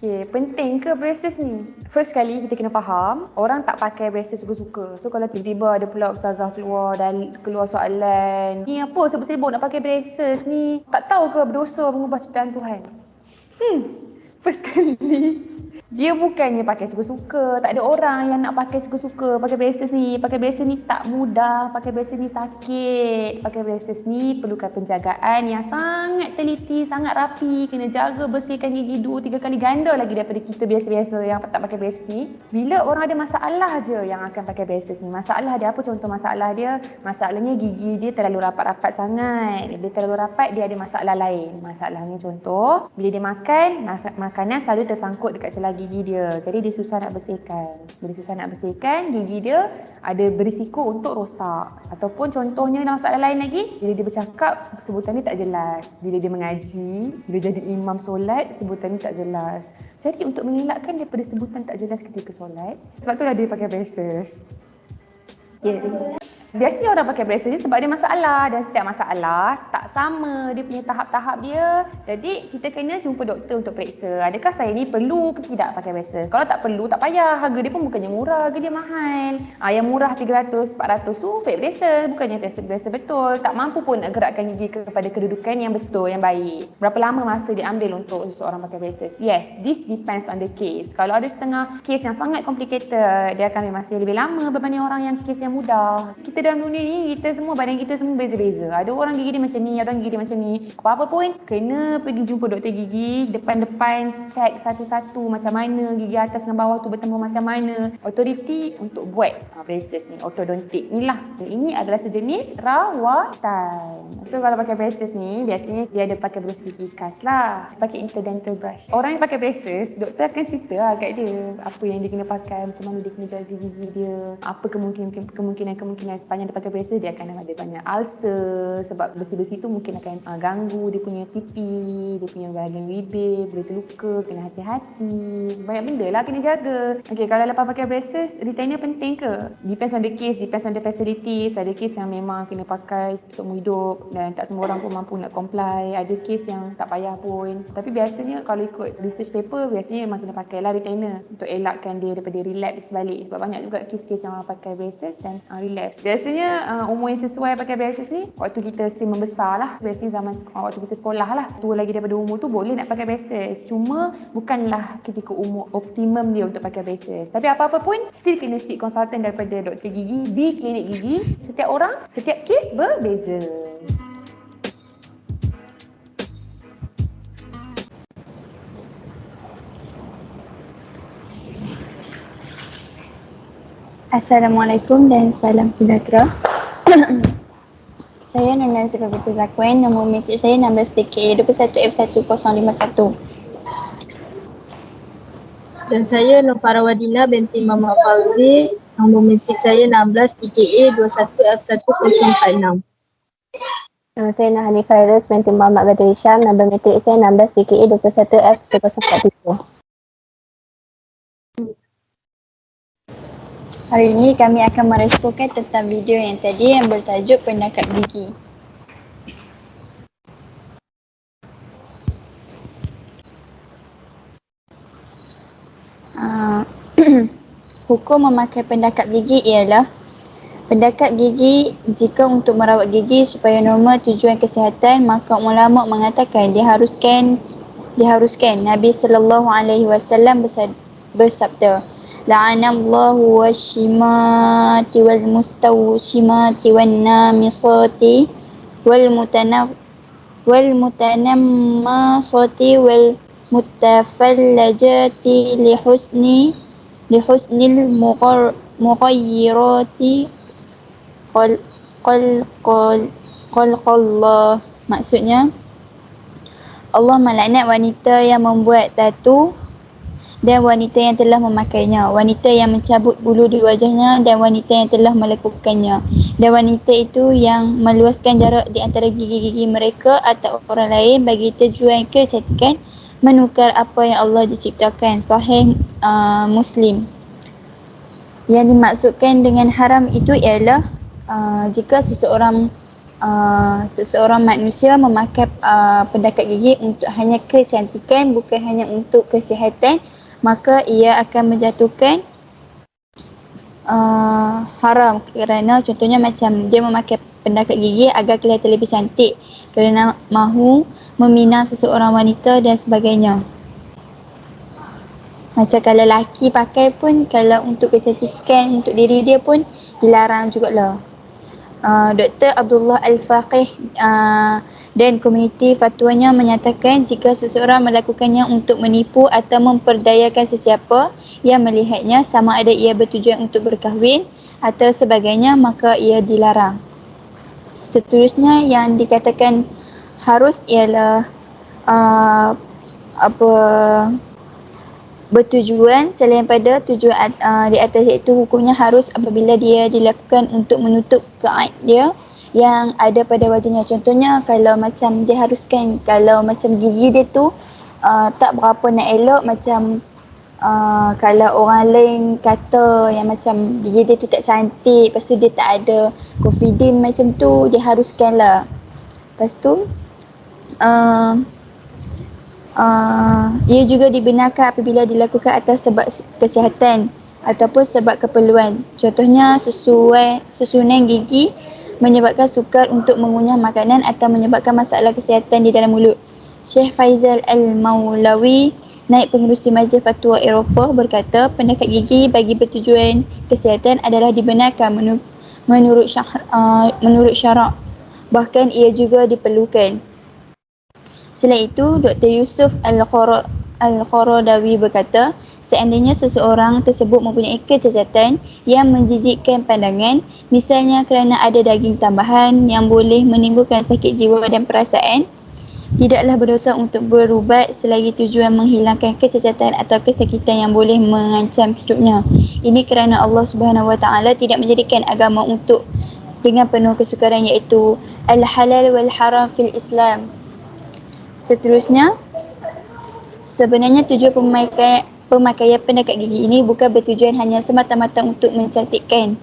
Okay, penting ke braces ni? First kali kita kena faham, orang tak pakai braces suka-suka. So kalau tiba-tiba ada pula ustazah keluar soalan, ni apa sibuk-sibuk nak pakai braces ni? Tak tahu ke berdosa mengubah ciptaan Tuhan? First kali dia bukannya pakai suka-suka. Tak ada orang yang nak pakai suka-suka pakai braces ni. Pakai braces ni tak mudah. Pakai braces ni sakit. Pakai braces ni perlukan penjagaan yang sangat teliti, sangat rapi. Kena jaga, bersihkan gigi 2-3 kali ganda lagi daripada kita biasa-biasa yang tak pakai braces ni. Bila orang ada masalah je yang akan pakai braces ni. Masalah dia apa? Contoh masalah dia, masalahnya gigi dia terlalu rapat-rapat sangat. Bila terlalu rapat, dia ada masalah lain. Masalahnya contoh, bila dia makan, makanan selalu tersangkut dekat celah gigi dia. Jadi dia susah nak bersihkan. Bila susah nak bersihkan, gigi dia ada berisiko untuk rosak. Ataupun contohnya masalah lain lagi, bila dia bercakap, sebutan ni tak jelas. Bila dia mengaji, bila jadi imam solat, sebutan ni tak jelas. Jadi untuk mengelakkan daripada sebutan tak jelas ketika solat, sebab itulah dia pakai braces. Okay. Biasanya orang pakai braces ni sebab dia masalah, dan setiap masalah tak sama dia punya tahap-tahap dia. Jadi kita kena jumpa doktor untuk periksa, adakah saya ni perlu ke tidak pakai braces. Kalau tak perlu, tak payah. Harga dia pun bukannya murah, harga dia mahal. Yang murah 300, 400 tu fake braces, bukannya braces betul. Tak mampu pun nak gerakkan gigi kepada kedudukan yang betul, yang baik. Berapa lama masa dia ambil untuk seseorang pakai braces? Yes, this depends on the case. Kalau ada setengah case yang sangat complicated, dia akan ambil masa lebih lama berbanding orang yang case yang mudah. Kita dalam dunia ni, kita semua, badan kita semua beza-beza. Ada orang gigi dia macam ni, ada orang gigi dia macam ni. Apa-apa pun kena pergi jumpa doktor gigi, depan-depan cek satu-satu macam mana gigi atas dengan bawah tu bertemu macam mana. Authority untuk buat braces ni, ortodontik ni lah. Dan ini adalah sejenis rawatan. So kalau pakai braces ni, biasanya dia ada pakai brush gigi khas lah, pakai interdental brush. Orang yang pakai braces, doktor akan cerita lah kat dia apa yang dia kena pakai, macam mana dia kena jaga gigi dia, apa kemungkinan sepanjang dia pakai braces, dia akan ada banyak ulcer sebab besi-besi tu mungkin akan ganggu dia punya pipi, dia punya bahagian bibir, boleh terluka, kena hati-hati, banyak benda lah kena jaga. Okay, kalau lepas pakai braces, retainer penting ke? Depends on the case, depends on the facilities. Ada case yang memang kena pakai seumur hidup dan tak semua orang pun mampu nak comply. Ada case yang tak payah pun. Tapi biasanya kalau ikut research paper, biasanya memang kena pakai lah retainer untuk elakkan dia daripada relapse balik. Sebab banyak juga kes-kes yang orang pakai braces dan relapse. Biasanya umur yang sesuai pakai braces ni waktu kita still membesar lah. Biasanya zaman waktu kita sekolah lah, tua lagi daripada umur tu boleh nak pakai braces. Cuma bukanlah ketika umur optimum dia untuk pakai braces. Tapi apa-apa pun still kena seek consultant daripada doktor gigi di klinik gigi. Setiap orang, setiap kes berbeza. Assalamualaikum dan salam sejahtera. Saya Nurul Zafar Zakwan, nombor metric saya 16TK 21F1051. Dan saya Nur Farawadina binti Muhammad Fauzi, nombor metric saya 16TKA 21F1046. Nama saya Nahani Fairuz binti Muhammad Badri Syam, nombor metric saya 16TKA 21F1047. Hari ini kami akan meresponkan tentang video yang tadi yang bertajuk pendakap gigi. Hukum memakai pendakap gigi ialah pendakap gigi jika untuk merawat gigi supaya normal tujuan kesihatan, maka ulama mengatakan diharuskan Nabi SAW bersabda, la'anallahu wasyimati wal mustawshimati wan namisati wal mutanammasati wal mutafallajati lihusnil mughayyirati qalqallah. Maksudnya, Allah melaknat wanita yang membuat tatu dan wanita yang telah memakainya, wanita yang mencabut bulu di wajahnya dan wanita yang telah melakukannya, dan wanita itu yang meluaskan jarak di antara gigi-gigi mereka atau orang lain bagi tujuan kecantikan, menukar apa yang Allah diciptakan. Sahih Muslim. Yang dimaksudkan dengan haram itu ialah jika seseorang seseorang manusia memakai pendekat gigi untuk hanya kecantikan, bukan hanya untuk kesihatan, maka ia akan menjatuhkan haram, kerana contohnya macam dia memakai pendekat gigi agar kelihatan lebih cantik, kerana mahu meminang seseorang wanita dan sebagainya. Macam kalau lelaki pakai pun, kalau untuk kecantikan untuk diri dia pun dilarang jugalah. Dr. Abdullah Al-Faqih dan komuniti fatwanya menyatakan jika seseorang melakukannya untuk menipu atau memperdayakan sesiapa yang melihatnya, sama ada ia bertujuan untuk berkahwin atau sebagainya, maka ia dilarang. Seterusnya yang dikatakan harus ialah bertujuan selain pada tujuan di atas, iaitu hukumnya harus apabila dia dilakukan untuk menutup keaib dia yang ada pada wajahnya. Contohnya kalau macam dia haruskan, kalau macam gigi dia tu tak berapa nak elok, macam kalau orang lain kata yang macam gigi dia tu tak cantik, lepas tu dia tak ada confident macam tu, dia haruskan lah. Lepas tu ia juga dibenarkan apabila dilakukan atas sebab kesihatan ataupun sebab keperluan. Contohnya susunan gigi menyebabkan sukar untuk mengunyah makanan atau menyebabkan masalah kesihatan di dalam mulut. Syekh Faizal Al-Maulawi, naib pengerusi Majlis Fatwa Eropah, berkata pendekat gigi bagi bertujuan kesihatan adalah dibenarkan menurut syarak, bahkan ia juga diperlukan. Selain itu, Dr. Yusuf Al-Qaradawi berkata, seandainya seseorang tersebut mempunyai kecacatan yang menjijikkan pandangan, misalnya kerana ada daging tambahan yang boleh menimbulkan sakit jiwa dan perasaan, tidaklah berdosa untuk berubat selagi tujuan menghilangkan kecacatan atau kesakitan yang boleh mengancam hidupnya. Ini kerana Allah Subhanahu Wa Taala tidak menjadikan agama untuk dengan penuh kesukaran, iaitu al-halal wal haram fil Islam. Seterusnya, sebenarnya tujuan pemakaian pendekat gigi ini bukan bertujuan hanya semata-mata untuk mencantikkan.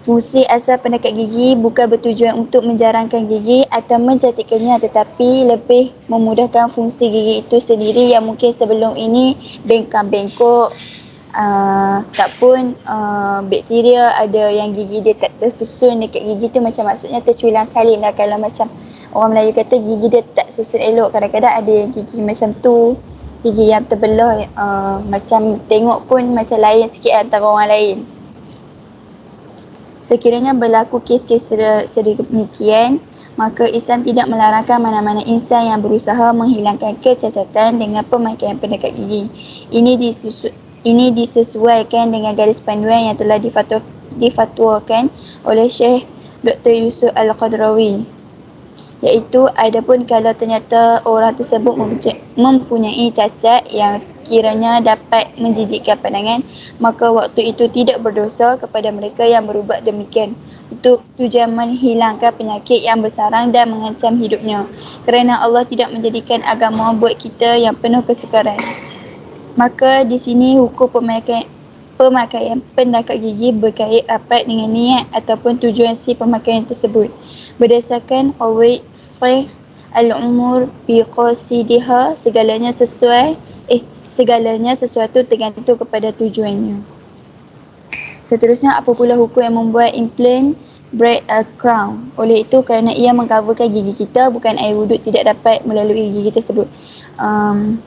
Fungsi asal pendekat gigi bukan bertujuan untuk menjarangkan gigi atau mencantikkannya, tetapi lebih memudahkan fungsi gigi itu sendiri yang mungkin sebelum ini bengkak-bengkok, tak pun bakteria ada yang gigi dia tak tersusun dekat gigi tu, macam maksudnya terculang salin lah. Kalau macam orang Melayu kata gigi dia tak susun elok, kadang-kadang ada yang gigi macam tu, gigi yang terbelah, macam tengok pun macam lain sikit antara orang lain. Sekiranya berlaku kes-kes sedemikian, maka Islam tidak melarangkan mana-mana insan yang berusaha menghilangkan kecacatan dengan pemakaian pendekat gigi. Ini disesuaikan dengan garis panduan yang telah difatwakan oleh Syekh Dr. Yusuf Al-Qaradawi, iaitu adapun kalau ternyata orang tersebut mempunyai cacat yang sekiranya dapat menjijikkan pandangan, maka waktu itu tidak berdosa kepada mereka yang berubat demikian untuk tujuan menghilangkan penyakit yang bersarang dan mengancam hidupnya, kerana Allah tidak menjadikan agama buat kita yang penuh kesukaran. Maka di sini hukum pemakaian pendekat gigi berkait rapat dengan niat ataupun tujuan si pemakaian tersebut. Berdasarkan qawaid fiqh al-umur bi qasidiha, segalanya sesuatu tergantung kepada tujuannya. Seterusnya, apa pula hukum yang membuat implant braid a crown? Oleh itu, kerana ia mengcoverkan gigi kita, bukan air wuduk tidak dapat melalui gigi tersebut.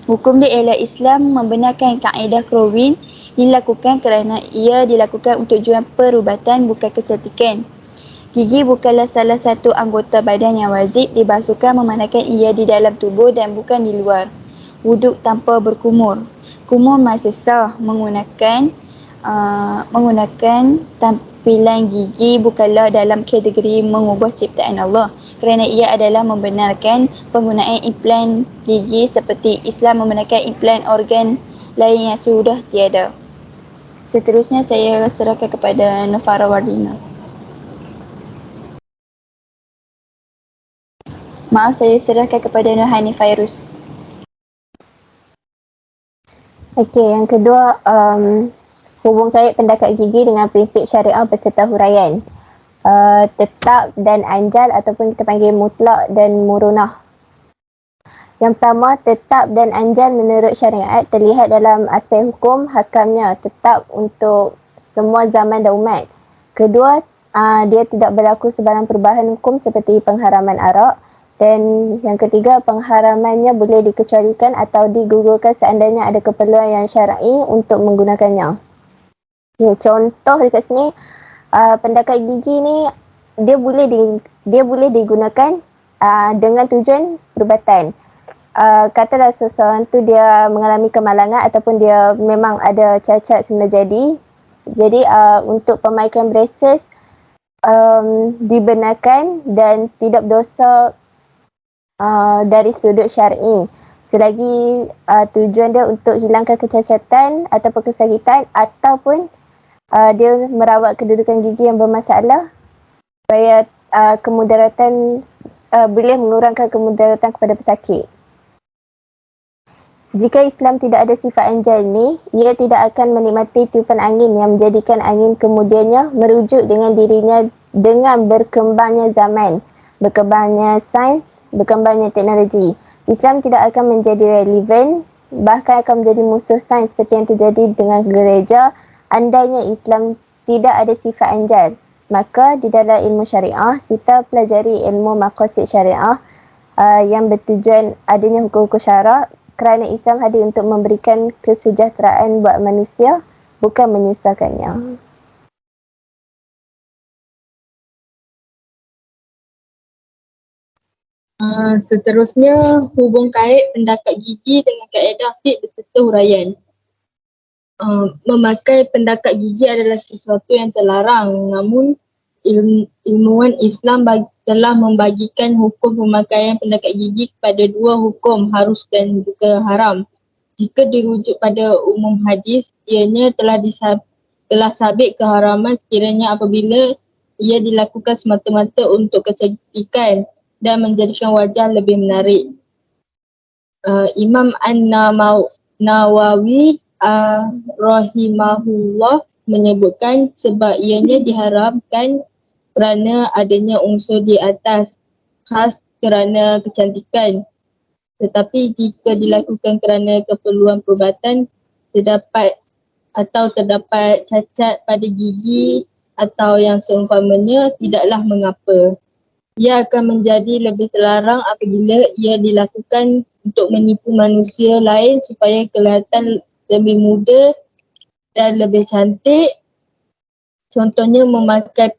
Hukum dia ialah Islam membenarkan kaedah crowing dilakukan kerana ia dilakukan untuk tujuan perubatan, bukan kecantikan. Gigi bukanlah salah satu anggota badan yang wajib dibasuhkan, memandangkan ia di dalam tubuh dan bukan di luar. Wuduk tanpa berkumur. Kumur masih sah menggunakan tampilan gigi bukanlah dalam kategori mengubah ciptaan Allah, kerana ia adalah membenarkan penggunaan implan gigi seperti Islam membenarkan implan organ lain yang sudah tiada. Seterusnya saya serahkan kepada Nufara Wardina. Maaf, saya serahkan kepada Nuhani Fairuz. Okey, yang kedua, hubung kait pendekat gigi dengan prinsip syariah beserta huraian. tetap dan anjal ataupun kita panggil mutlak dan murunah. Yang pertama, tetap dan anjal menurut syariat terlihat dalam aspek hukum hakamnya tetap untuk semua zaman dan umat. Kedua, dia tidak berlaku sebarang perubahan hukum seperti pengharaman arak. Dan yang ketiga, pengharamannya boleh dikecualikan atau digugurkan seandainya ada keperluan yang syar'i untuk menggunakannya. Ya, contoh dekat sini, pendekat gigi ni dia boleh digunakan dengan tujuan perubatan. Katalah seseorang tu dia mengalami kemalangan ataupun dia memang ada cacat semula jadi untuk pemakaian braces dibenarkan dan tidak berdosa dari sudut syar'i selagi tujuan dia untuk hilangkan kecacatan ataupun kesakitan ataupun dia merawat kedudukan gigi yang bermasalah supaya kemudaratan boleh mengurangkan kemudaratan kepada pesakit. Jika Islam tidak ada sifat anjal ni, ia tidak akan menikmati tiupan angin yang menjadikan angin kemudiannya merujuk dengan dirinya dengan berkembangnya zaman, berkembangnya sains, berkembangnya teknologi. Islam tidak akan menjadi relevan, bahkan akan menjadi musuh sains seperti yang terjadi dengan gereja andainya Islam tidak ada sifat anjal. Maka di dalam ilmu syariah, kita pelajari ilmu maqasid syariah yang bertujuan adanya hukum-hukum syarak kerana Islam hadir untuk memberikan kesejahteraan buat manusia, bukan menyusahkannya. Seterusnya, hubung kait pendakat gigi dengan kaedah fiqh beserta huraian. Memakai pendakat gigi adalah sesuatu yang terlarang, namun ilmuwan Islam telah membagikan hukum pemakaian pendakat gigi kepada dua hukum, harus dan juga haram. Jika dirujuk pada umum hadis, ianya telah sabit keharaman sekiranya apabila ia dilakukan semata-mata untuk kecantikan dan menjadikan wajah lebih menarik. Imam An-Nawawi rahimahullah menyebutkan sebab ianya diharamkan kerana adanya unsur di atas khas kerana kecantikan. Tetapi jika dilakukan kerana keperluan perubatan, terdapat cacat pada gigi atau yang seumpamanya, tidaklah mengapa. Ia akan menjadi lebih terlarang apabila ia dilakukan untuk menipu manusia lain supaya kelihatan lebih muda dan lebih cantik. Contohnya memakai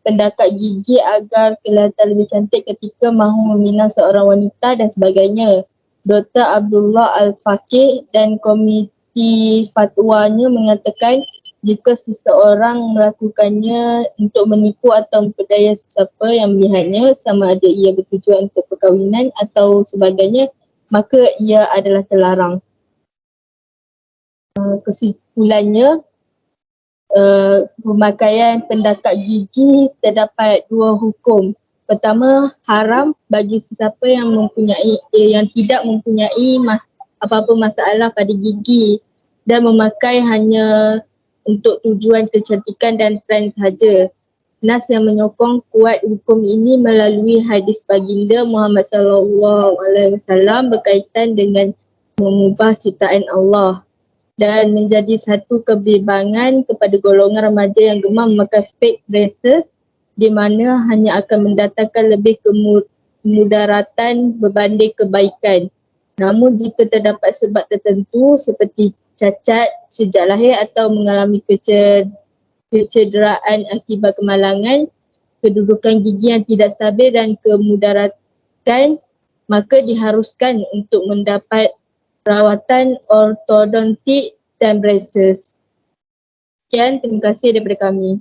pendakat gigi agar kelihatan lebih cantik ketika mahu meminang seorang wanita dan sebagainya. Dr. Abdullah Al-Faqih dan komiti fatwanya mengatakan jika seseorang melakukannya untuk menipu atau memperdaya sesiapa yang melihatnya, sama ada ia bertujuan untuk perkahwinan atau sebagainya, maka ia adalah terlarang. Kesimpulannya, pemakaian pendakat gigi terdapat dua hukum. Pertama, haram bagi sesiapa yang tidak mempunyai apa-apa masalah pada gigi dan memakai hanya untuk tujuan kecantikan dan trend sahaja. Nas yang menyokong kuat hukum ini melalui hadis baginda Muhammad SAW berkaitan dengan mengubah ciptaan Allah dan menjadi satu kebimbangan kepada golongan remaja yang gemar memakai fake braces di mana hanya akan mendatangkan lebih kemudaratan berbanding kebaikan. Namun jika terdapat sebab tertentu seperti cacat sejak lahir atau mengalami kecederaan akibat kemalangan, kedudukan gigi yang tidak stabil dan kemudaratan, maka diharuskan untuk mendapat perawatan ortodontik dan braces. Sekian, terima kasih daripada kami.